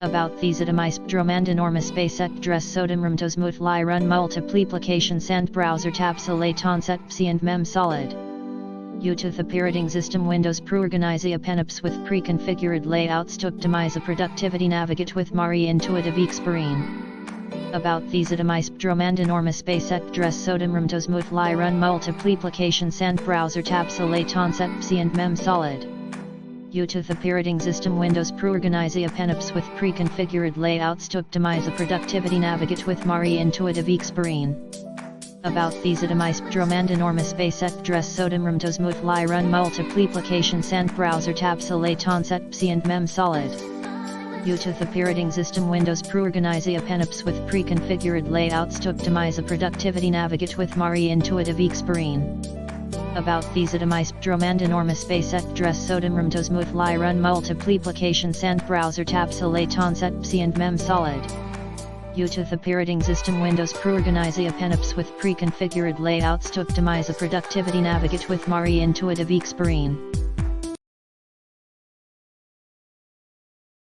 About these HDMI-in and enormous basic dress SODIMM RAM tos multiply run multiplications and browser tabs latch and mem solid. Ute the operating system Windows Proorganize penips with pre-configured layouts to optimize a productivity navigate with Mari intuitive experience. About these HDMI-in and enormous basic dress SODIMM RAM tos multiply run multiplications and browser tabs latch and mem solid. Ute the operating system Windows Proorganize penips with pre-configured layouts to optimize a productivity navigate with Mari intuitive experience. About these HDMI-in and enormous basic dress SODIMM RAM tos multiply run multiplications and browser tabs latch and mem solid. Ute the operating system Windows Proorganize penips with pre-configured layouts to optimize a productivity navigate with Mari intuitive experience. About these HDMI-in and enormous basic dress SODIMM RAM tos multiply run multiplications and browser tabs latch and mem solid. Ute the operating system Windows Proorganize penips with pre-configured layouts to optimize a productivity navigate with Mari intuitive experience.